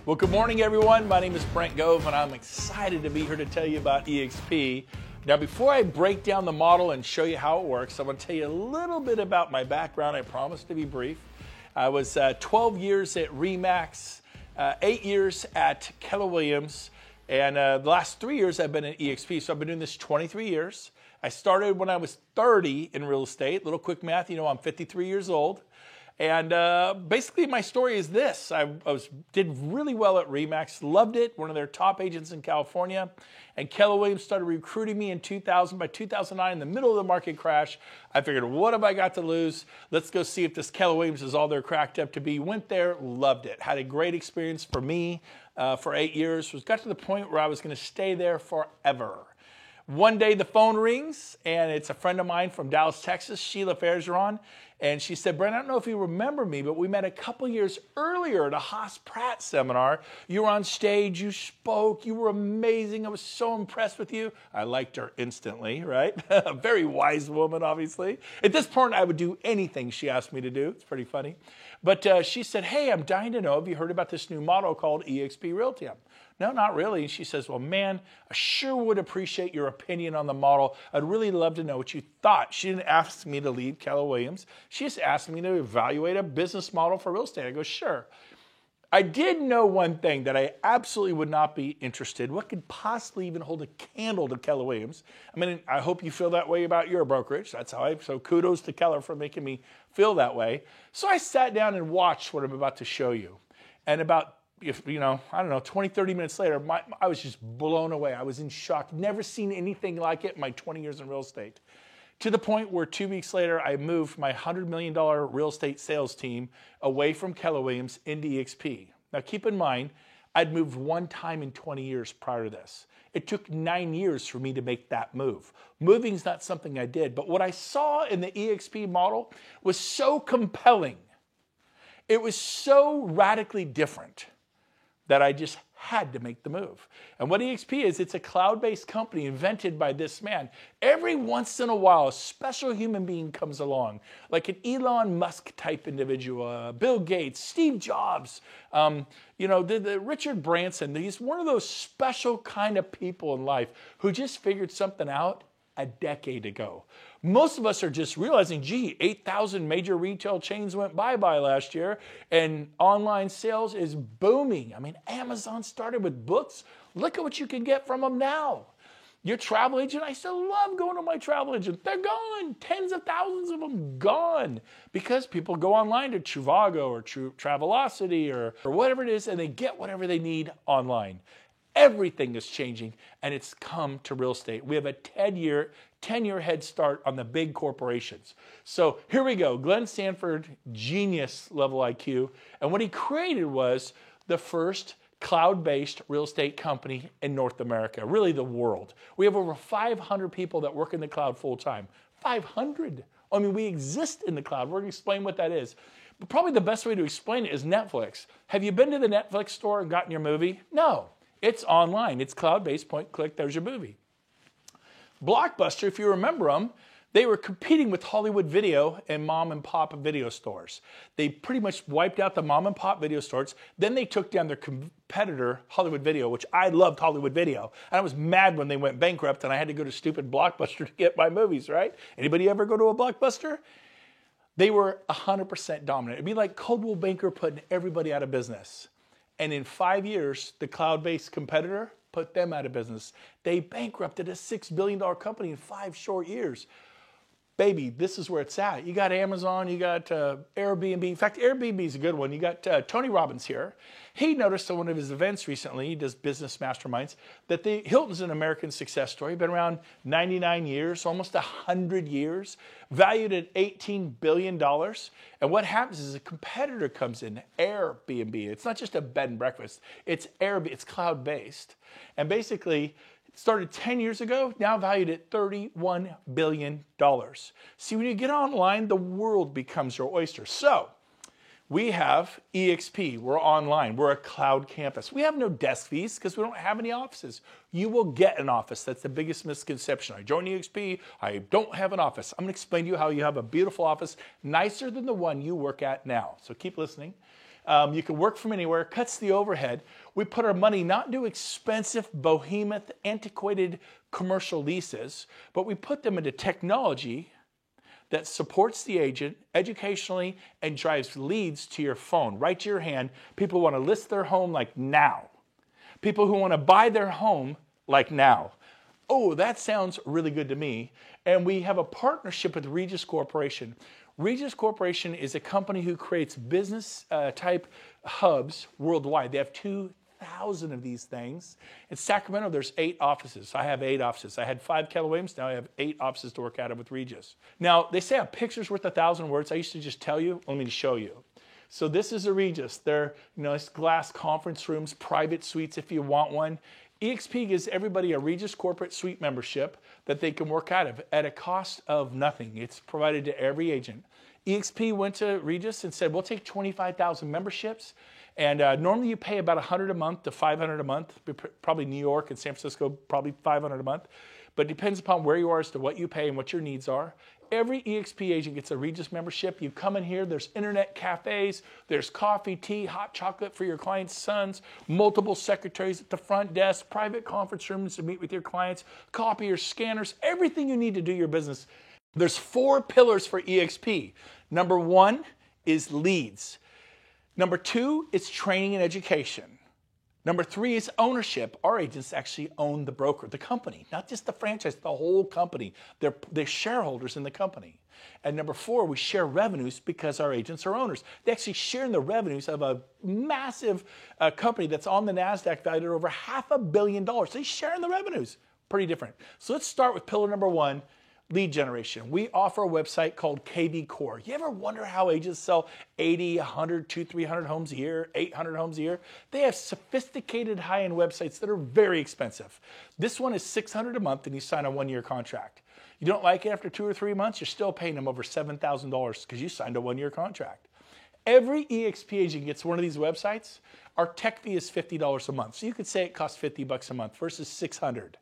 Well, good morning, everyone. My name is Brent Gove, and I'm excited to be here to tell you about eXp. Now, before I break down the model and show you how it works, I'm going to tell you a little bit about my background. I promise to be brief. I was 12 years at RE/MAX, 8 years at Keller Williams, and the last 3 years I've been at eXp, so I've been doing this 23 years. I started when I was 30 in real estate. Little quick math, I'm 53 years old. And basically my story is this. I did really well at RE/MAX, loved it, one of their top agents in California. And Keller Williams started recruiting me in 2000. By 2009, in the middle of the market crash, I figured, what have I got to lose? Let's go see if this Keller Williams is all they're cracked up to be. Went there, loved it. Had a great experience for me for 8 years. Got to the point where I was going to stay there forever. One day the phone rings, and it's a friend of mine from Dallas, Texas, Sheila Fairgeron, and she said, Brent, I don't know if you remember me, but we met a couple years earlier at a Haas Pratt seminar. You were on stage, you spoke, you were amazing. I was so impressed with you. I liked her instantly, right? A very wise woman, obviously. At this point, I would do anything she asked me to do. It's pretty funny. But she said, hey, I'm dying to know, have you heard about this new model called eXp Realty? No, not really. And she says, well, man, I sure would appreciate your opinion on the model. I'd really love to know what you thought. She didn't ask me to leave Keller Williams. She just asked me to evaluate a business model for real estate. I go, sure. I did know one thing, that I absolutely would not be interested. What could possibly even hold a candle to Keller Williams? I mean, I hope you feel that way about your brokerage. So kudos to Keller for making me feel that way. So I sat down and watched what I'm about to show you. And about 20, 30 minutes later, I was just blown away. I was in shock. Never seen anything like it in my 20 years in real estate. To the point where 2 weeks later, I moved my $100 million real estate sales team away from Keller Williams into eXp. Now keep in mind, I'd moved one time in 20 years prior to this. It took 9 years for me to make that move. Moving's not something I did, but what I saw in the eXp model was so compelling. It was so radically different that I just had to make the move. And what eXp is, it's a cloud-based company invented by this man. Every once in a while, a special human being comes along, like an Elon Musk type individual, Bill Gates, Steve Jobs, the Richard Branson. He's one of those special kind of people in life who just figured something out a decade ago. Most of us are just realizing, 8,000 major retail chains went bye-bye last year, and online sales is booming. I mean, Amazon started with books. Look at what you can get from them now. Your travel agent, I still love going to my travel agent. They're gone. Tens of thousands of them gone, because people go online to Trivago or Travelocity or whatever it is, and they get whatever they need online. Everything is changing, and it's come to real estate. We have a 10-year head start on the big corporations. So here we go. Glenn Sanford, genius level IQ. And what he created was the first cloud-based real estate company in North America, really the world. We have over 500 people that work in the cloud full-time. 500. I mean, we exist in the cloud. We're going to explain what that is. But probably the best way to explain it is Netflix. Have you been to the Netflix store and gotten your movie? No. It's online. It's cloud-based, point, click, there's your movie. Blockbuster, if you remember them, they were competing with Hollywood Video and mom and pop video stores. They pretty much wiped out the mom and pop video stores. Then they took down their competitor, Hollywood Video, which I loved Hollywood Video. And I was mad when they went bankrupt and I had to go to stupid Blockbuster to get my movies, right? Anybody ever go to a Blockbuster? They were 100% dominant. It'd be like Coldwell Banker putting everybody out of business. And in 5 years, the cloud-based competitor put them out of business. They bankrupted a $6 billion company in 5 short years. Baby, this is where it's at. You got Amazon, you got Airbnb. In fact, Airbnb is a good one. You got Tony Robbins here. He noticed at one of his events recently, he does business masterminds, that Hilton's an American success story. Been around 99 years, almost 100 years, valued at $18 billion. And what happens is a competitor comes in, Airbnb. It's not just a bed and breakfast. It's Airbnb. It's cloud-based. And basically, started 10 years ago, now valued at $31 billion. See, when you get online, the world becomes your oyster. So we have eXp. We're online. We're a cloud campus. We have no desk fees because we don't have any offices. You will get an office. That's the biggest misconception. I joined eXp. I don't have an office. I'm going to explain to you how you have a beautiful office, nicer than the one you work at now. So keep listening. You can work from anywhere, cuts the overhead. We put our money not into expensive, behemoth, antiquated commercial leases, but we put them into technology that supports the agent educationally and drives leads to your phone, right to your hand. People want to list their home like now. People who want to buy their home like now. Oh, that sounds really good to me. And we have a partnership with Regus Corporation. Regus Corporation is a company who creates business type hubs worldwide. They have 2,000 of these things. In Sacramento, there's 8 offices. I have 8 offices. I had 5 Keller Williams. Now I have 8 offices to work out of with Regus. Now, they say a picture's worth 1,000 words. I used to just tell you. Let me show you. So this is a Regus. They're nice glass conference rooms, private suites if you want one. eXp gives everybody a Regus corporate suite membership that they can work out of at a cost of nothing. It's provided to every agent. eXp went to Regus and said, we'll take 25,000 memberships. And normally you pay about $100 a month to $500 a month, probably New York and San Francisco, probably $500 a month. But it depends upon where you are as to what you pay and what your needs are. Every eXp agent gets a Regus membership. You come in here, there's internet cafes, there's coffee, tea, hot chocolate for your clients' sons, multiple secretaries at the front desk, private conference rooms to meet with your clients, copiers, scanners, everything you need to do your business. There's 4 pillars for eXp. Number 1 is leads. Number 2 is training and education. Number 3 is ownership. Our agents actually own the broker, the company, not just the franchise, the whole company. They're shareholders in the company. And number 4, we share revenues because our agents are owners. They actually share in the revenues of a massive company that's on the NASDAQ valued at over $500 million. They share in the revenues. Pretty different. So let's start with pillar number 1. Lead generation. We offer a website called KV Core. You ever wonder how agents sell 80, 100, 200, 300 homes a year, 800 homes a year? They have sophisticated high-end websites that are very expensive. This one is $600 a month and you sign a 1-year contract. You don't like it after 2 or 3 months, you're still paying them over $7,000 because you signed a 1-year contract. Every eXp agent gets one of these websites. Our tech fee is $50 a month. So you could say it costs $50 a month versus $600.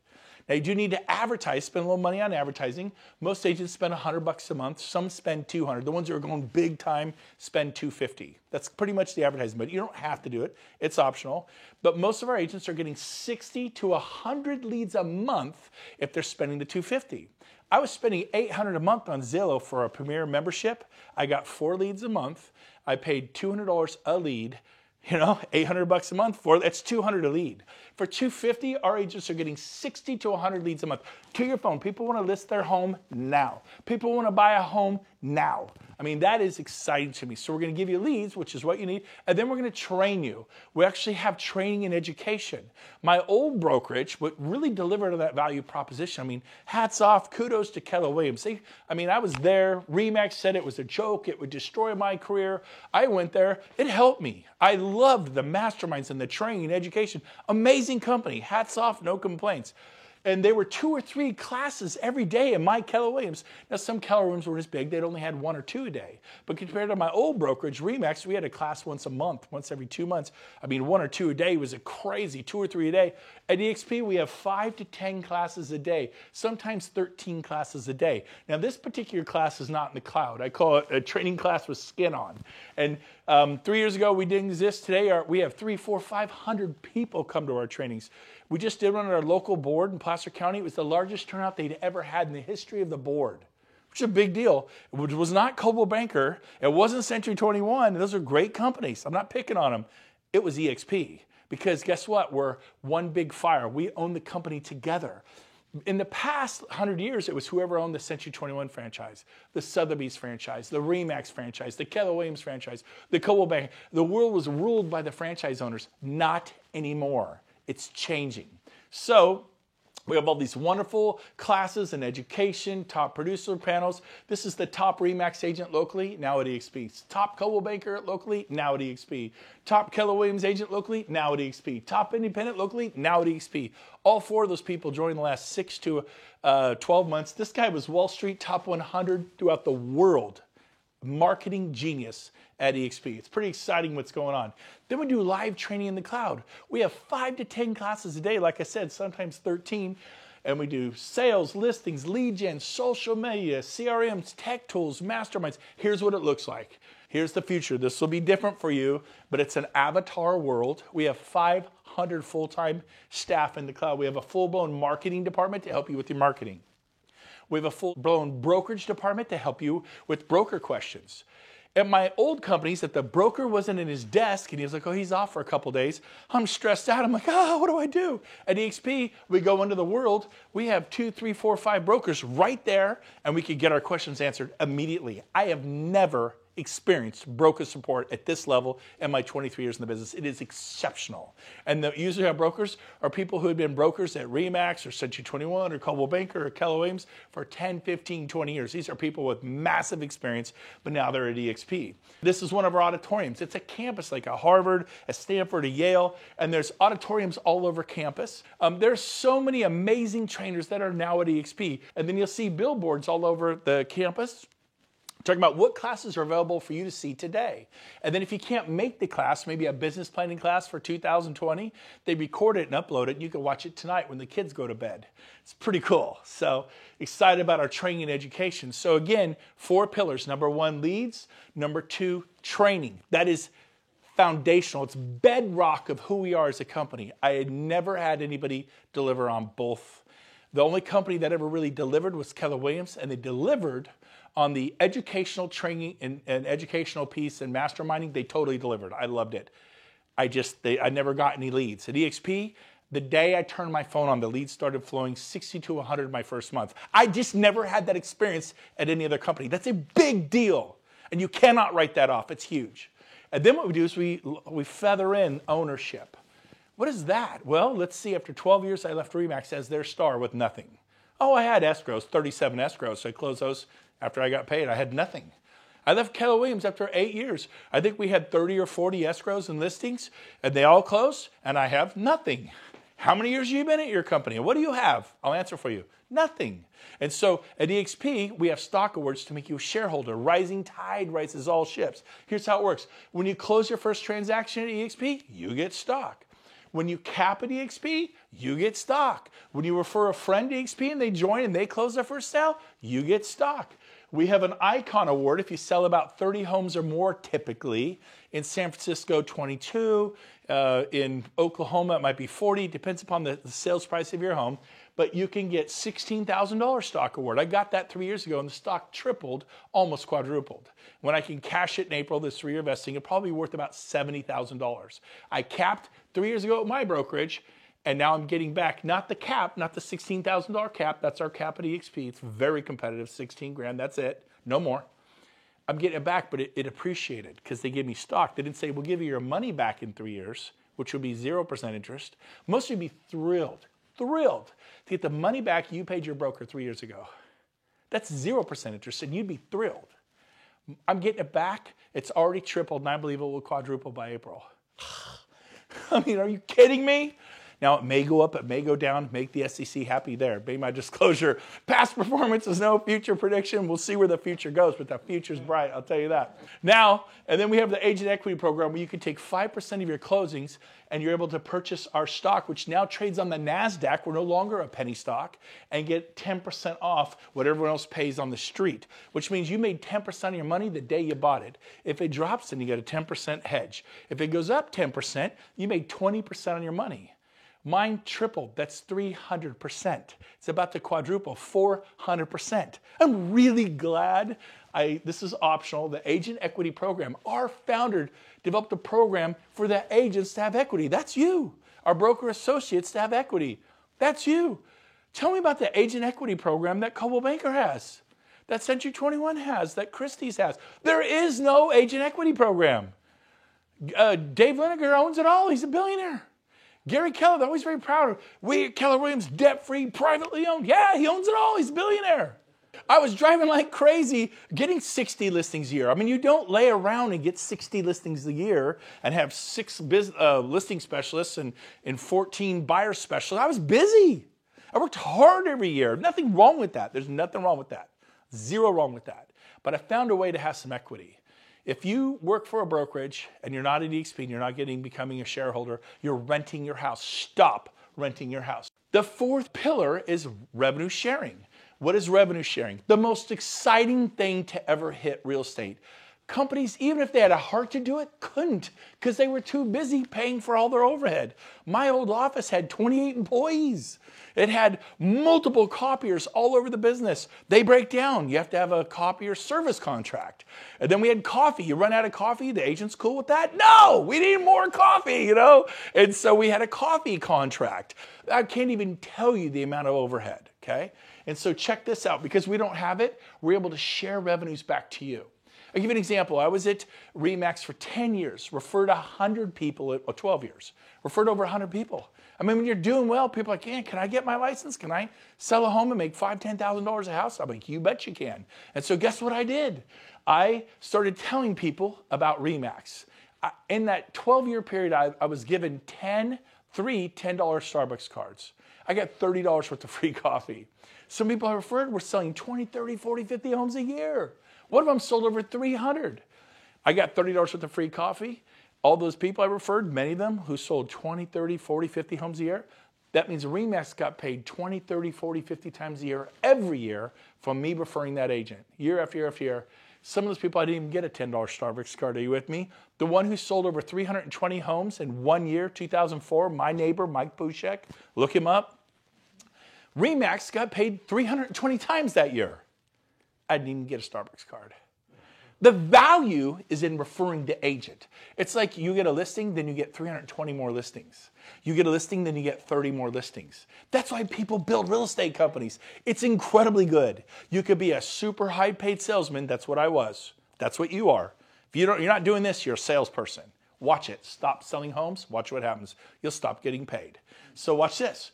Now you do need to advertise, spend a little money on advertising. Most agents spend $100 a month. Some spend $200. The ones that are going big time spend $250. That's pretty much the advertising, but you don't have to do it. It's optional. But most of our agents are getting 60 to 100 leads a month if they're spending the $250. I was spending $800 a month on Zillow for a Premier membership. I got 4 leads a month. I paid $200 a lead. You know, $800 a month for that's $200 a lead. For $250, our agents are getting 60 to 100 leads a month to your phone. People want to list their home now. People want to buy a home now. I mean, that is exciting to me. So we're going to give you leads, which is what you need, and then we're going to train you. We actually have training and education. My old brokerage would really deliver to that value proposition. I mean, hats off, kudos to Keller Williams. I was there. RE/MAX said it was a joke. It would destroy my career. I went there. It helped me. I loved the masterminds and the training and education. Amazing company. Hats off, no complaints. And there were 2 or 3 classes every day in my Keller Williams. Now, some Keller Williams were as big, they'd only had 1 or 2 a day. But compared to my old brokerage, RE/MAX, we had a class once a month, once every 2 months. 1 or 2 a day was a crazy, 2 or 3 a day. At eXp, we have 5 to 10 classes a day, sometimes 13 classes a day. Now, this particular class is not in the cloud. I call it a training class with skin on. And 3 years ago, we didn't exist. Today, we have 300, 400, 500 people come to our trainings. We just did one at our local board in Placer County. It was the largest turnout they'd ever had in the history of the board, which is a big deal. It was not Coldwell Banker. It wasn't Century 21. Those are great companies. I'm not picking on them. It was eXp because guess what? We're one big fire. We own the company together. In the past 100 years, it was whoever owned the Century 21 franchise, the Sotheby's franchise, the RE/MAX franchise, the Keller Williams franchise, the Coldwell Banker. The world was ruled by the franchise owners. Not anymore. It's changing. So we have all these wonderful classes and education, top producer panels. This is the top RE/MAX agent locally, now at eXp. Top Coldwell Banker locally, now at eXp. Top Keller Williams agent locally, now at eXp. Top independent locally, now at eXp. All 4 of those people joined the last 6 to 12 months. This guy was Wall Street top 100 throughout the world. Marketing genius at eXp. It's pretty exciting what's going on. Then we do live training in the cloud. We have 5 to 10 classes a day, like I said, sometimes 13. And we do sales, listings, lead gen, social media, CRMs, tech tools, masterminds. Here's what it looks like. Here's the future. This will be different for you, but it's an avatar world. We have 500 full-time staff in the cloud. We have a full-blown marketing department to help you with your marketing. We have a full-blown brokerage department to help you with broker questions. At my old companies, if the broker wasn't in his desk and he was like, oh, he's off for a couple days, I'm stressed out. I'm like, what do I do? At EXP, we go into the world. We have 2, 3, 4, 5 brokers right there, and we can get our questions answered immediately. I have never experienced broker support at this level in my 23 years in the business. It is exceptional. And the usually our brokers are people who have been brokers at RE/MAX or Century 21 or Coldwell Banker or Keller Williams for 10, 15, 20 years. These are people with massive experience, but now they're at EXP. This is one of our auditoriums. It's a campus like a Harvard, a Stanford, a Yale, and there's auditoriums all over campus. There's so many amazing trainers that are now at EXP. And then you'll see billboards all over the campus talking about what classes are available for you to see today. And then if you can't make the class, maybe a business planning class for 2020, they record it and upload it, and you can watch it tonight when the kids go to bed. It's pretty cool. So excited about our training and education. So again, 4 pillars. Number 1, leads. Number 2, training. That is foundational. It's bedrock of who we are as a company. I had never had anybody deliver on both. The only company that ever really delivered was Keller Williams, and they delivered on the educational training and educational piece and masterminding. They totally delivered. I loved it. I never got any leads. At EXP, the day I turned my phone on, the leads started flowing 60 to 100 my first month. I just never had that experience at any other company. That's a big deal, and you cannot write that off. It's huge. And then what we do is we feather in ownership. What is that? Well, let's see. After 12 years, I left RE/MAX as their star with nothing. Oh, I had escrows, 37 escrows, so I closed those after I got paid. I had nothing. I left Keller Williams after 8 years. I think we had 30 or 40 escrows and listings, and they all closed, and I have nothing. How many years have you been at your company? What do you have? I'll answer for you. Nothing. And so at EXP, we have stock awards to make you a shareholder. Rising tide rises all ships. Here's how it works. When you close your first transaction at EXP, you get stock. When you cap at EXP, you get stock. When you refer a friend to EXP and they join and they close their first sale, you get stock. We have an Icon Award if you sell about 30 homes or more typically. In San Francisco, 22. In Oklahoma, it might be 40. Depends upon the sales price of your home. But you can get $16,000 stock award. I got that 3 years ago, and the stock tripled, almost quadrupled. When I can cash it in April, this 3-year vesting, it'll probably be worth about $70,000. I capped 3 years ago at my brokerage, and now I'm getting back, not the cap, not the $16,000 cap. That's our cap at EXP. It's very competitive, 16 grand. That's it. No more. I'm getting it back, but it appreciated because they gave me stock. They didn't say, we'll give you your money back in 3 years, which would be 0% interest. Most of you would be thrilled to get the money back you paid your broker 3 years ago. That's 0% interest, and you'd be thrilled. I'm getting it back. It's already tripled, and I believe it will quadruple by April. I mean, are you kidding me? Now, it may go up, it may go down, make the SEC happy there. Be my disclosure. Past performance is no future prediction. We'll see where the future goes, but the future's bright, I'll tell you that. Now, and then we have the Agent Equity Program where you can take 5% of your closings and you're able to purchase our stock, which now trades on the NASDAQ. We're no longer a penny stock, and get 10% off what everyone else pays on the street, which means you made 10% of your money the day you bought it. If it drops, then you get a 10% hedge. If it goes up 10%, you made 20% on your money. Mine tripled. That's 300%. It's about to quadruple, 400%. I'm really glad this is optional. The Agent Equity Program. Our founder developed a program for the agents to have equity. That's you. Our broker associates to have equity. That's you. Tell me about the Agent Equity Program that Coldwell Banker has, that Century 21 has, that Christie's has. There is no Agent Equity Program. Dave Liniger owns it all. He's a billionaire. Gary Keller, they're always very proud of. We at Keller Williams, debt-free, privately owned. Yeah, he owns it all. He's a billionaire. I was driving like crazy, getting 60 listings a year. I mean, you don't lay around and get 60 listings a year and have 6 listing specialists and 14 buyer specialists. I was busy. I worked hard every year. Nothing wrong with that. There's nothing wrong with that. Zero wrong with that. But I found a way to have some equity. If you work for a brokerage and you're not at EXP and you're not becoming a shareholder, you're renting your house. Stop renting your house. The 4th pillar is revenue sharing. What is revenue sharing? The most exciting thing to ever hit real estate. Companies, even if they had a heart to do it, couldn't because they were too busy paying for all their overhead. My old office had 28 employees. It had multiple copiers all over the business. They break down. You have to have a copier service contract. And then we had coffee. You run out of coffee, the agent's cool with that? No, we need more coffee, And so we had a coffee contract. I can't even tell you the amount of overhead, okay? And so check this out. Because we don't have it, we're able to share revenues back to you. I'll give you an example. I was at RE/MAX for 10 years, referred 100 people, 12 years, referred over 100 people. I mean, when you're doing well, people are like, yeah, can I get my license? Can I sell a home and make $5,000, $10,000 a house? I'm like, you bet you can. And so guess what I did? I started telling people about RE/MAX. In that 12-year period, I was given three $10 Starbucks cards. I got $30 worth of free coffee. Some people I referred were selling 20, 30, 40, 50 homes a year. One of them sold over 300. I got $30 worth of free coffee. All those people I referred, many of them who sold 20, 30, 40, 50 homes a year, that means RE/MAX got paid 20, 30, 40, 50 times a year, every year, from me referring that agent, year after year after year. Some of those people, I didn't even get a $10 Starbucks card. Are you with me? The one who sold over 320 homes in 1 year, 2004, my neighbor, Mike Pushek, look him up. RE/MAX got paid 320 times that year. I didn't even get a Starbucks card. The value is in referring the agent. It's like you get a listing, then you get 320 more listings. You get a listing, then you get 30 more listings. That's why people build real estate companies. It's incredibly good. You could be a super high paid salesman. That's what I was. That's what you are. If you're not doing this, you're a salesperson. Watch it. Stop selling homes. Watch what happens. You'll stop getting paid. So watch this.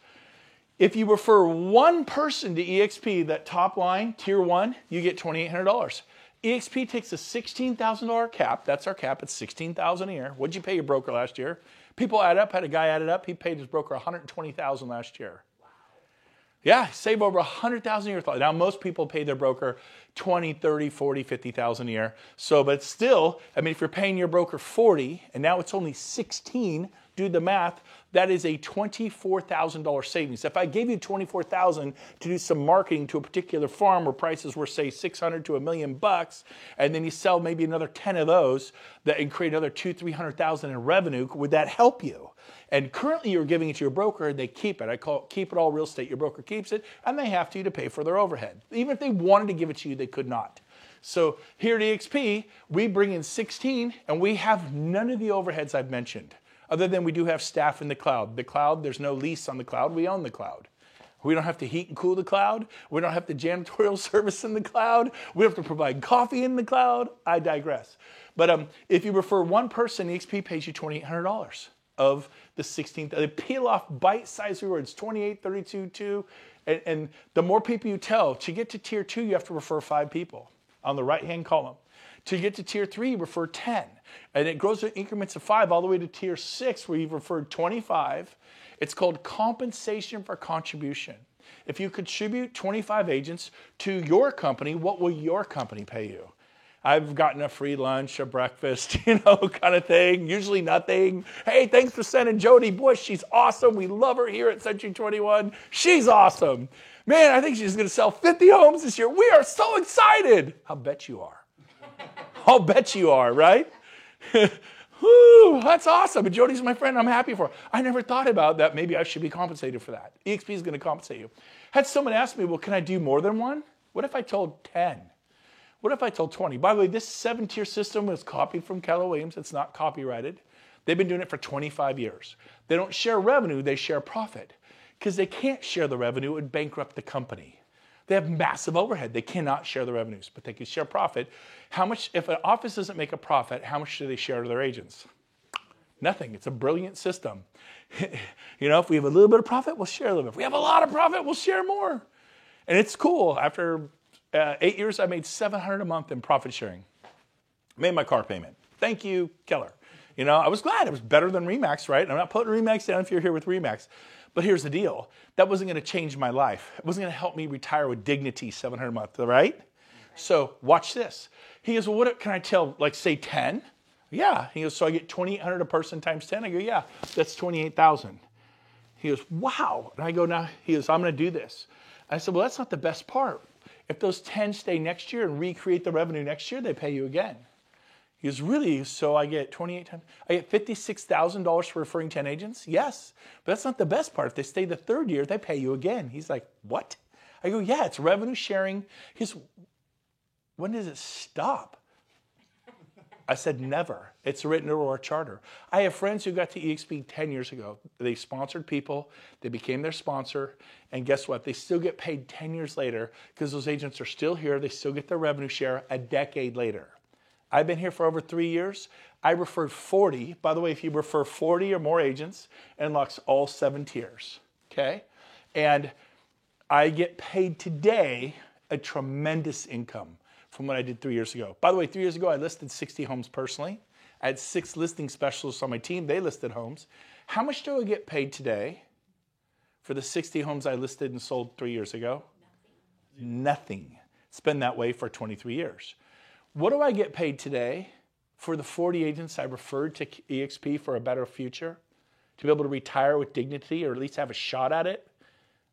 If you refer one person to EXP, that top line, tier 1, you get $2,800. EXP takes a $16,000 cap. That's our cap. It's $16,000 a year. What'd you pay your broker last year? People add up. Had a guy added up. He paid his broker $120,000 last year. Wow. Yeah, save over $100,000 a year. Now, most people pay their broker $20,000, $30,000, $40,000, $50,000 a year. So, but still, I mean, if you're paying your broker $40,000 and now it's only $16,000, do the math, that is a $24,000 savings. If I gave you $24,000 to do some marketing to a particular farm where prices were, say, $600,000 to $1 million, and then you sell maybe another 10 of those and create another $200,000, $300,000 in revenue, would that help you? And currently you're giving it to your broker and they keep it. I call it keep it all real estate. Your broker keeps it and they have to pay for their overhead. Even if they wanted to give it to you, they could not. So here at EXP, we bring in 16 and we have none of the overheads I've mentioned. Other than we do have staff in the cloud. The cloud, there's no lease on the cloud. We own the cloud. We don't have to heat and cool the cloud. We don't have to janitorial service in the cloud. We have to provide coffee in the cloud. I digress. But if you refer one person, EXP pays you $2,800 of the 16th. They peel off bite-sized rewards, 28, 32, 2. And the more people you tell, to get to tier 2, you have to refer 5 people on the right-hand column. To get to tier 3, you refer 10. And it grows in increments of 5 all the way to tier 6 where you've referred 25. It's called compensation for contribution. If you contribute 25 agents to your company, what will your company pay you? I've gotten a free lunch, a breakfast, kind of thing. Usually nothing. Hey, thanks for sending Jody Bush. She's awesome. We love her here at Century 21. She's awesome. Man, I think she's going to sell 50 homes this year. We are so excited. I'll bet you are. I'll bet you are, right? Woo, that's awesome. And Jody's my friend. I'm happy for her. I never thought about that. Maybe I should be compensated for that. EXP is going to compensate you. Had someone ask me, well, can I do more than one? What if I told 10? What if I told 20? By the way, this 7-tier system was copied from Keller Williams. It's not copyrighted. They've been doing it for 25 years. They don't share revenue. They share profit. Because they can't share the revenue. It would bankrupt the company. They have massive overhead. They cannot share the revenues, but they can share profit. How much, if an office doesn't make a profit, how much do they share to their agents? Nothing. It's a brilliant system. If we have a little bit of profit, we'll share a little bit. If we have a lot of profit, we'll share more. And it's cool. After 8 years, I made $700 a month in profit sharing. Made my car payment. Thank you, Keller. I was glad. It was better than RE/MAX, right? I'm not putting RE/MAX down if you're here with RE/MAX. But here's the deal. That wasn't going to change my life. It wasn't going to help me retire with dignity, $700 a month, right? So watch this. He goes, well, what can I tell, say 10? Yeah. He goes, so I get $2,800 a person times 10? I go, yeah, that's $28,000. He goes, wow. And I go, now, he goes, I'm going to do this. I said, well, that's not the best part. If those 10 stay next year and recreate the revenue next year, they pay you again. He goes, really? So I get 28 times, I get $56,000 for referring 10 agents? Yes, but that's not the best part. If they stay the third year, they pay you again. He's like, what? I go, yeah, it's revenue sharing. He goes, when does it stop? I said, never. It's written into our charter. I have friends who got to EXP 10 years ago. They sponsored people. They became their sponsor. And guess what? They still get paid 10 years later because those agents are still here. They still get their revenue share a decade later. I've been here for over 3 years. I referred 40. By the way, if you refer 40 or more agents, it unlocks all 7 tiers, okay? And I get paid today a tremendous income from what I did 3 years ago. By the way, 3 years ago, I listed 60 homes personally. I had 6 listing specialists on my team. They listed homes. How much do I get paid today for the 60 homes I listed and sold 3 years ago? Nothing. It's been that way for 23 years. What do I get paid today for the 40 agents I referred to EXP for a better future? To be able to retire with dignity or at least have a shot at it?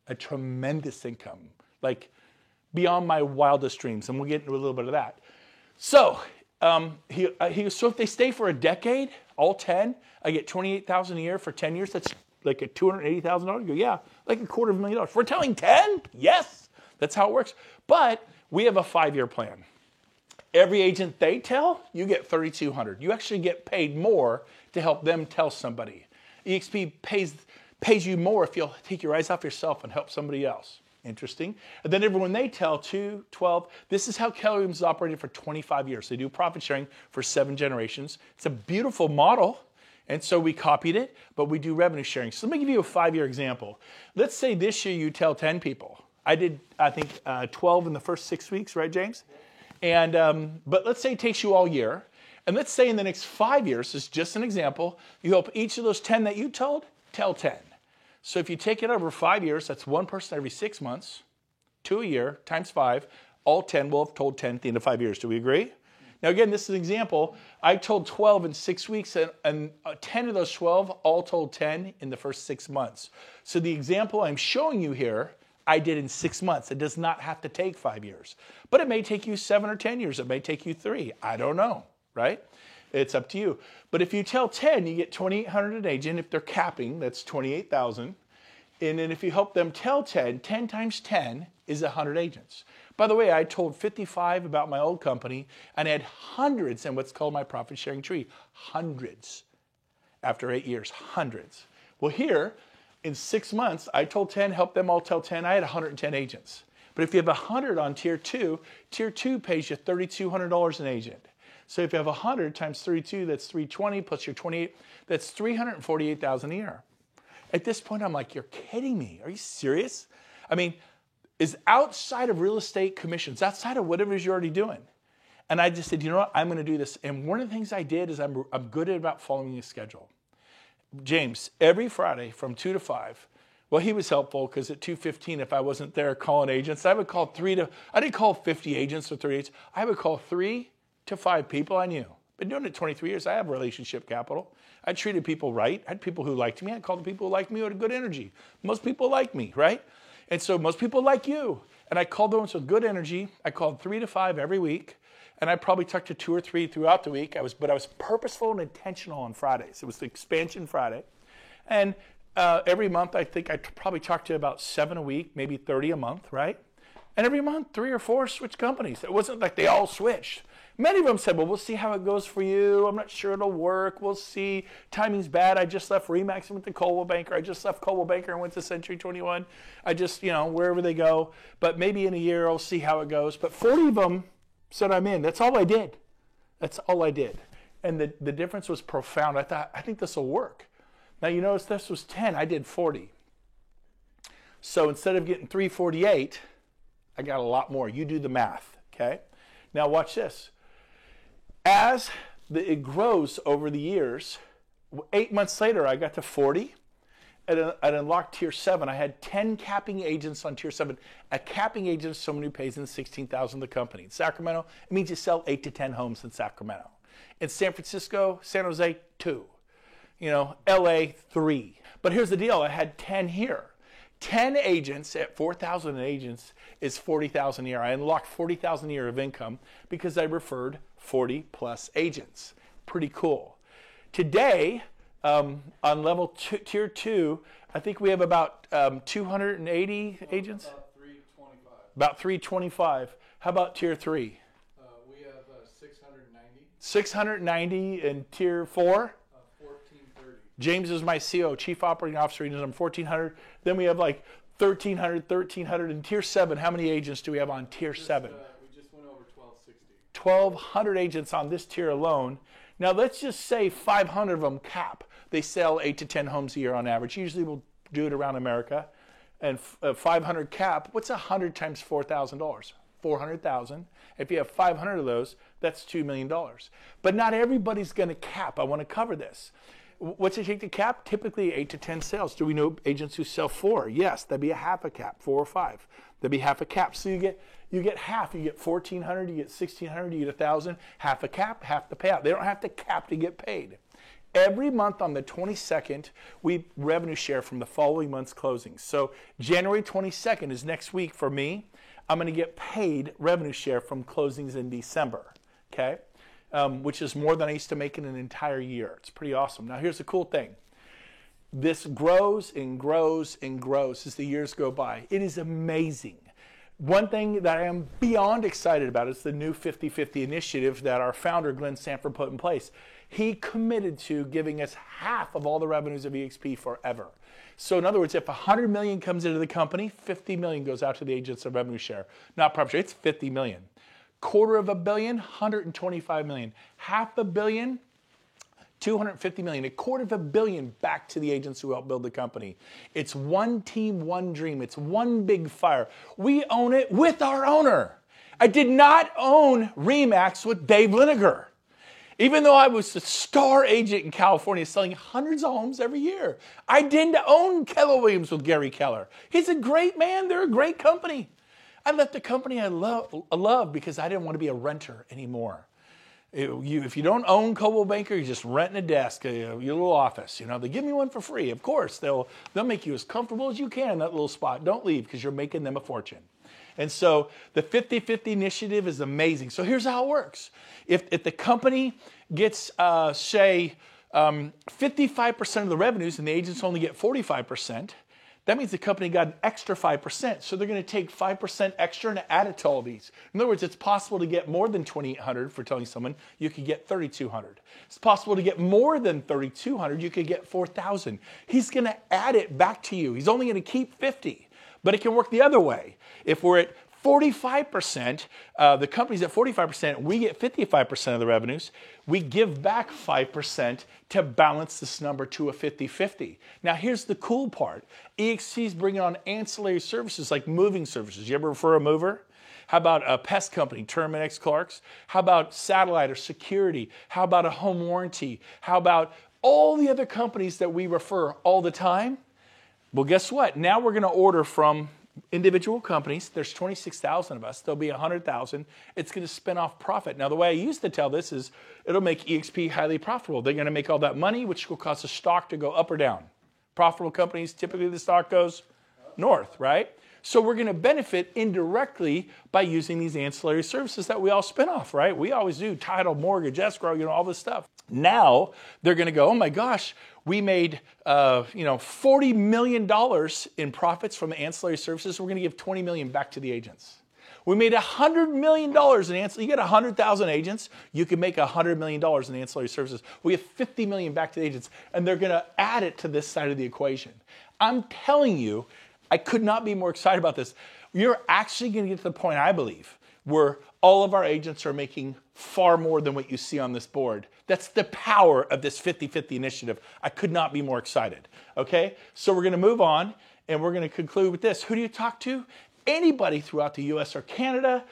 A tremendous income, like beyond my wildest dreams. And we'll get into a little bit of that. So, so if they stay for a decade, all 10, I get $28,000 a year for 10 years. That's like a $280,000. You go, yeah, like $250,000. We're telling 10? Yes, that's how it works. But we have a 5-year plan. Every agent they tell, you get $3,200. You actually get paid more to help them tell somebody. EXP pays you more if you'll take your eyes off yourself and help somebody else. Interesting. And then everyone they tell, 2, 12. This is how Keller Williams has operated for 25 years. They do profit sharing for 7 generations. It's a beautiful model. And so we copied it, but we do revenue sharing. So let me give you a 5-year example. Let's say this year you tell 10 people. I did, I think, 12 in the first 6 weeks, right, James? And but let's say it takes you all year. And let's say in the next 5 years, this is just an example, you help each of those 10 that you told, tell 10. So if you take it over 5 years, that's 1 person every 6 months, 2 a year, times 5, all 10 will have told 10 at the end of 5 years. Do we agree? Now again, this is an example. I told 12 in 6 weeks, and 10 of those 12 all told 10 in the first 6 months. So the example I'm showing you here, I did in 6 months. It does not have to take 5 years. But it may take you 7 or 10 years. It may take you 3. I don't know, right? It's up to you. But if you tell 10, you get $2,800 an agent. If they're capping, that's $28,000. And then if you help them tell 10, 10 times 10 is 100 agents. By the way, I told 55 about my old company and I had hundreds in what's called my profit sharing tree. Hundreds. After 8 years, hundreds. Well, here, in 6 months, I told 10, helped them all tell 10. I had 110 agents. But if you have 100 on tier 2 pays you $3,200 an agent. So if you have 100 times 32, that's 320 plus your 28, that's $348,000 a year. At this point, I'm like, you're kidding me. Are you serious? I mean, is outside of real estate commissions, outside of whatever it is you're already doing. And I just said, you know what, I'm going to do this. And one of the things I did is I'm good at about following a schedule. James, every Friday from 2 to 5, well, he was helpful because at 2:15, if I wasn't there calling agents, I would call I didn't call 50 agents or 30 agents. I would call 3 to 5 people I knew. Been doing it 23 years. I have relationship capital. I treated people right. I had people who liked me. I called the people who liked me who had a good energy. Most people like me, right? And so most people like you. And I called those with good energy. I called 3 to 5 every week. And I probably talked to 2 or 3 throughout the week. But I was purposeful and intentional on Fridays. It was the expansion Friday. And every month, I think I probably talked to about 7 a week, maybe 30 a month, right? And every month, 3 or 4 switched companies. It wasn't like they all switched. Many of them said, well, we'll see how it goes for you. I'm not sure it'll work. We'll see. Timing's bad. I just left Remax and went to Coldwell Banker. I just left Coldwell Banker and went to Century 21. I just, wherever they go. But maybe in a year, I'll see how it goes. But 40 of them said I'm in. That's all I did. That's all I did. And the difference was profound. I thought, I think this will work. Now, you notice this was 10. I did 40. So instead of getting 348, I got a lot more. You do the math, okay? Now watch this. As it grows over the years, 8 months later, I got to 40. At unlocked tier 7, I had 10 capping agents on tier 7. A capping agent is someone who pays in $16,000 the company. In Sacramento, it means you sell 8 to 10 homes in Sacramento. In San Francisco, San Jose, 2. LA, 3. But here's the deal. I had 10 here. 10 agents at 4,000 agents is 40,000 a year. I unlocked 40,000 a year of income because I referred 40 plus agents. Pretty cool. Today, on level tier 2, I think we have about 280 agents? About 325. About 325. How about tier 3? We have 690. 690 in tier 4? 1430. James is my CO, Chief Operating Officer. He does them 1,400. Then we have like 1,300 in tier 7. How many agents do we have on tier 7? We just went over 1260. 1,200 agents on this tier alone. Now let's just say 500 of them cap. They sell 8 to 10 homes a year on average. Usually we'll do it around America. And 500 cap, what's 100 times $4,000? 400,000. If you have 500 of those, that's $2 million. But not everybody's going to cap. I want to cover this. What's it take to cap? Typically 8 to 10 sales. Do we know agents who sell 4? Yes, that'd be a half a cap, 4 or 5. That'd be half a cap. So you get half. You get 1,400, you get 1,600, you get 1,000. Half a cap, half the payout. They don't have to cap to get paid. Every month on the 22nd, we revenue share from the following month's closings. So January 22nd is next week for me. I'm going to get paid revenue share from closings in December, okay? Which is more than I used to make in an entire year. It's pretty awesome. Now here's the cool thing. This grows and grows and grows as the years go by. It is amazing. One thing that I am beyond excited about is the new 50-50 initiative that our founder, Glenn Sanford, put in place. He committed to giving us half of all the revenues of EXP forever. So in other words, if 100 million comes into the company, 50 million goes out to the agents of revenue share. Not profit share, it's 50 million. $250 million, 125 million. $500 million, 250 million. $250 million back to the agents who helped build the company. It's one team, one dream. It's one big fire. We own it with our owner. I did not own RE/MAX with Dave Liniger. Even though I was a star agent in California selling hundreds of homes every year. I didn't own Keller Williams with Gary Keller. He's a great man. They're a great company. I left the company I love because I didn't want to be a renter anymore. If you don't own Coldwell Banker, you're just renting a desk, your little office. You know, they give me one for free. Of course, they'll make you as comfortable as you can in that little spot. Don't leave because you're making them a fortune. And so the 50-50 initiative is amazing. So here's how it works. If the company gets, say, 55% of the revenues and the agents only get 45%, that means the company got an extra 5%. So they're going to take 5% extra and add it to all these. In other words, it's possible to get more than 2,800 for telling someone you could get 3,200. It's possible to get more than 3,200. You could get 4,000. He's going to add it back to you. He's only going to keep 50. But it can work the other way. If we're at 45%, the company's at 45%, we get 55% of the revenues, we give back 5% to balance this number to a 50-50. Now here's the cool part. EXP is bringing on ancillary services like moving services. You ever refer a mover? How about a pest company, Terminix Clarks? How about satellite or security? How about a home warranty? How about all the other companies that we refer all the time? Well, guess what? Now we're going to order from individual companies. There's 26,000 of us. There'll be 100,000. It's going to spin off profit. Now, the way I used to tell this is it'll make EXP highly profitable. They're going to make all that money, which will cause the stock to go up or down. Profitable companies, typically the stock goes north, right? So we're going to benefit indirectly by using these ancillary services that we all spin off, right? We always do title, mortgage, escrow, all this stuff. Now they're going to go, oh my gosh, we made $40 million in profits from ancillary services. We're going to give $20 million back to the agents. We made $100 million in ancillary. You get 100,000 agents, you can make $100 million in ancillary services. We have $50 million back to the agents, and they're going to add it to this side of the equation. I'm telling you, I could not be more excited about this. You're actually going to get to the point, I believe, where all of our agents are making far more than what you see on this board. That's the power of this 50-50 initiative. I could not be more excited. Okay? So we're going to move on, and we're going to conclude with this. Who do you talk to? Anybody throughout the U.S. or Canada.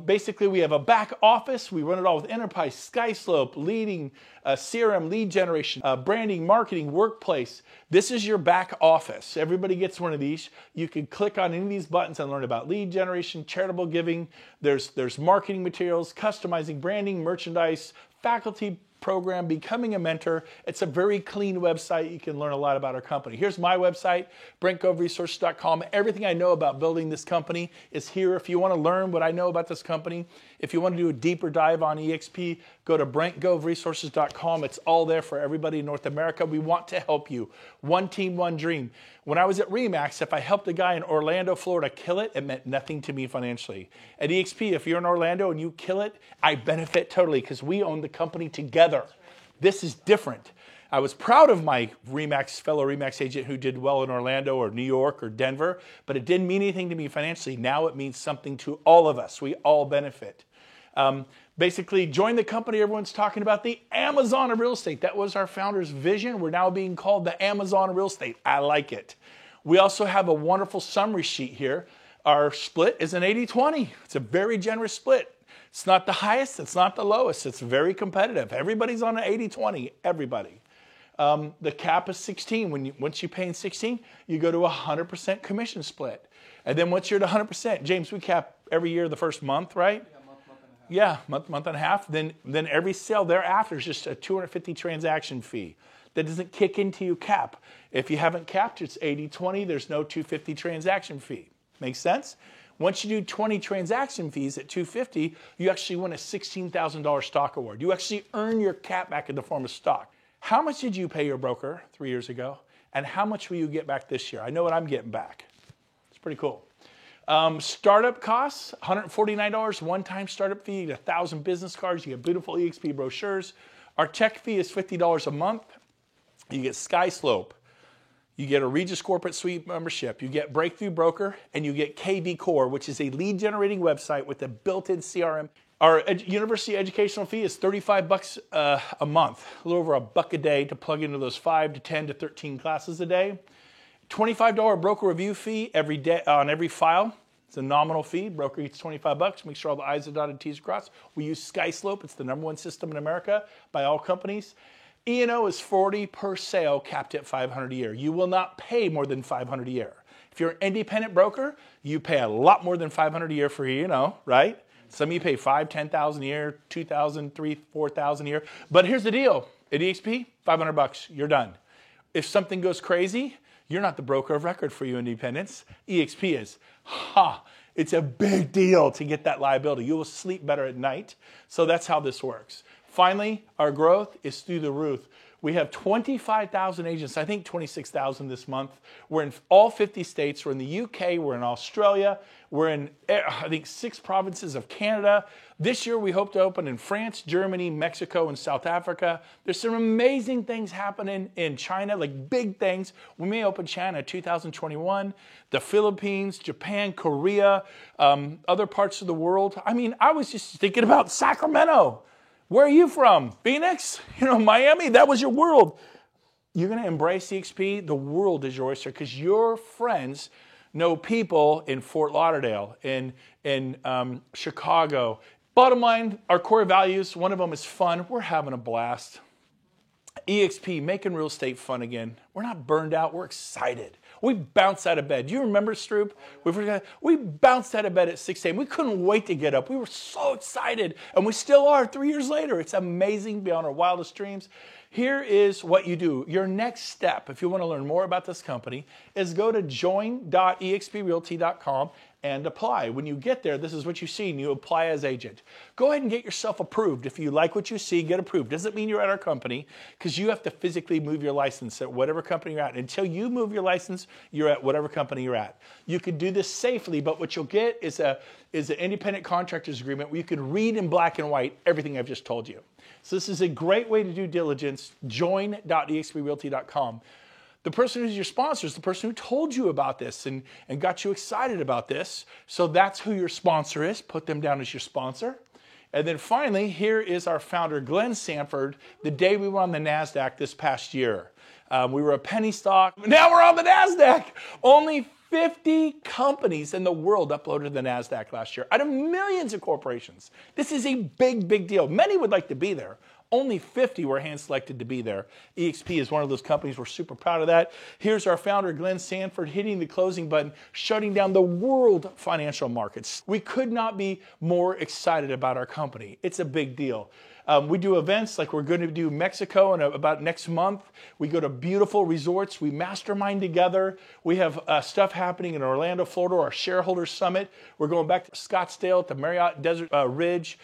Basically, we have a back office. We run it all with Enterprise, SkySlope, leading CRM, lead generation, branding, marketing, workplace. This is your back office. Everybody gets one of these. You can click on any of these buttons and learn about lead generation, charitable giving. There's marketing materials, customizing, branding, merchandise, faculty program, Becoming a Mentor. It's a very clean website. You can learn a lot about our company. Here's my website, BrentGoveResources.com. Everything I know about building this company is here. If you want to learn what I know about this company, if you want to do a deeper dive on EXP, go to BrentGoveResources.com. It's all there for everybody in North America. We want to help you. One team, one dream. When I was at RE/MAX, if I helped a guy in Orlando, Florida kill it, it meant nothing to me financially. At EXP, if you're in Orlando and you kill it, I benefit totally because we own the company together. This is different. I was proud of my fellow RE/MAX agent who did well in Orlando or New York or Denver, but it didn't mean anything to me financially. Now it means something to all of us. We all benefit. Basically, join the company everyone's talking about, the Amazon of real estate. That was our founder's vision. We're now being called the Amazon of real estate. I like it. We also have a wonderful summary sheet here. Our split is an 80-20. It's a very generous split. It's not the highest. It's not the lowest. It's very competitive. Everybody's on an 80-20. Everybody. The cap is 16. Once you pay in 16, you go to a 100% commission split. And then once you're at 100%, James, we cap every year the first month, right? Yeah, month and a half. Then every sale thereafter is just a 250 transaction fee. That doesn't kick into your cap. If you haven't capped, it's 80-20. There's no 250 transaction fee. Make sense? Once you do 20 transaction fees at 250, you actually win a $16,000 stock award. You actually earn your cap back in the form of stock. How much did you pay your broker 3 years ago? And how much will you get back this year? I know what I'm getting back. It's pretty cool. Startup costs, $149, one-time startup fee. You get 1,000 business cards. You get beautiful EXP brochures. Our tech fee is $50 a month. You get SkySlope. You get a Regis Corporate Suite membership. You get Breakthrough Broker, and you get KV Core, which is a lead-generating website with a built-in CRM. Our university educational fee is $35 a month, a little over $1 a day to plug into those 5 to 10 to 13 classes a day. $25 broker review fee every day on every file. It's a nominal fee. Broker gets $25. Make sure all the I's are dotted, T's are crossed. We use SkySlope. It's the #1 system in America by all companies. E&O is $40 per sale, capped at $500 a year. You will not pay more than $500 a year. If you're an independent broker, you pay a lot more than $500 a year for E&O, right? Some of you pay $5,000, $10,000 a year, $2,000, $3,000, $4,000 a year. But here's the deal. At EXP, $500, you're done. If something goes crazy, you're not the broker of record for you independents. EXP is. It's a big deal to get that liability. You will sleep better at night. So that's how this works. Finally, our growth is through the roof. We have 25,000 agents, I think 26,000 this month. We're in all 50 states. We're in the UK. We're in Australia. We're in, I think, 6 provinces of Canada. This year, we hope to open in France, Germany, Mexico, and South Africa. There's some amazing things happening in China, like big things. We may open China 2021, the Philippines, Japan, Korea, other parts of the world. I mean, I was just thinking about Sacramento. Where are you from? Phoenix? Miami? That was your world. You're going to embrace EXP. The world is your oyster because your friends know people in Fort Lauderdale, in Chicago. Bottom line, our core values, one of them is fun. We're having a blast. EXP, making real estate fun again. We're not burned out. We're excited. We bounced out of bed. Do you remember, Stroop? We bounced out of bed at 6 a.m. We couldn't wait to get up. We were so excited, and we still are 3 years later. It's amazing beyond our wildest dreams. Here is what you do. Your next step, if you want to learn more about this company, is go to join.exprealty.com and apply. When you get there, this is what you see, and you apply as agent. Go ahead and get yourself approved. If you like what you see, get approved. Doesn't mean you're at our company, because you have to physically move your license at whatever company you're at. Until you move your license, you're at whatever company you're at. You could do this safely, but what you'll get is an independent contractor's agreement where you can read in black and white everything I've just told you. So this is a great way to do diligence. Join.exprealty.com. The person who's your sponsor is the person who told you about this and got you excited about this. So that's who your sponsor is. Put them down as your sponsor. And then finally, here is our founder, Glenn Sanford, the day we were on the NASDAQ this past year. We were a penny stock. Now we're on the NASDAQ. Only 50 companies in the world uploaded to the NASDAQ last year out of millions of corporations. This is a big, big deal. Many would like to be there. Only 50 were hand-selected to be there. eXp is one of those companies. We're super proud of that. Here's our founder, Glenn Sanford, hitting the closing button, shutting down the world financial markets. We could not be more excited about our company. It's a big deal. We do events like we're going to do Mexico in about next month. We go to beautiful resorts. We mastermind together. We have stuff happening in Orlando, Florida, our shareholder summit. We're going back to Scottsdale at the Marriott Desert Ridge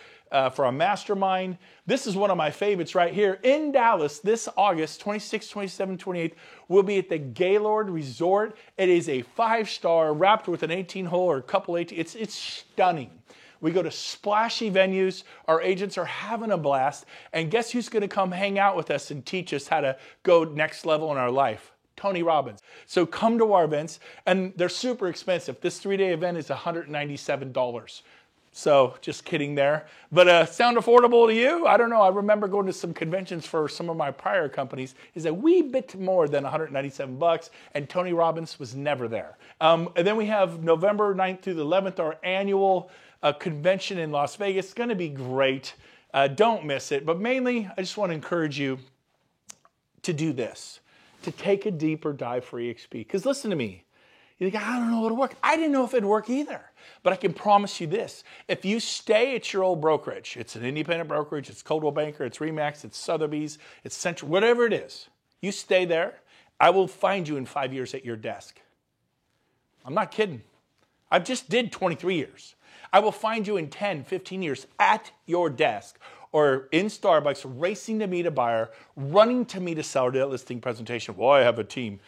for a mastermind. This is one of my favorites right here. In Dallas this August 26, 27, 28, we'll be at the Gaylord Resort. It is a 5-star wrapped with an 18-hole or a couple 18. It's stunning. We go to splashy venues. Our agents are having a blast. And guess who's going to come hang out with us and teach us how to go next level in our life? Tony Robbins. So come to our events, and they're super expensive. This 3-day event is $197. So just kidding there. But sound affordable to you? I don't know. I remember going to some conventions for some of my prior companies. It's a wee bit more than $197, and Tony Robbins was never there. And then we have November 9th through the 11th, our annual convention in Las Vegas. It's going to be great. Don't miss it. But mainly, I just want to encourage you to do this, to take a deeper dive for eXp. Because listen to me. You think, I don't know if it'll work. I didn't know if it'd work either. But I can promise you this. If you stay at your old brokerage, it's an independent brokerage, it's Coldwell Banker, it's RE/MAX, it's Sotheby's, it's Central, whatever it is, you stay there, I will find you in 5 years at your desk. I'm not kidding. I just did 23 years. I will find you in 10, 15 years at your desk or in Starbucks racing to meet a buyer, running to meet a seller to that listing presentation. Well, I have a team.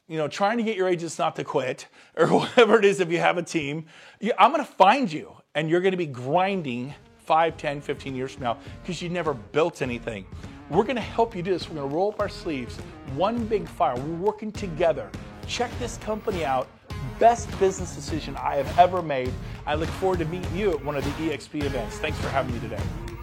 You know, trying to get your agents not to quit or whatever it is if you have a team. I'm going to find you, and you're going to be grinding 5, 10, 15 years from now because you never built anything. We're going to help you do this. We're going to roll up our sleeves. One big fire. We're working together. Check this company out. Best business decision I have ever made. I look forward to meeting you at one of the eXp events. Thanks for having me today.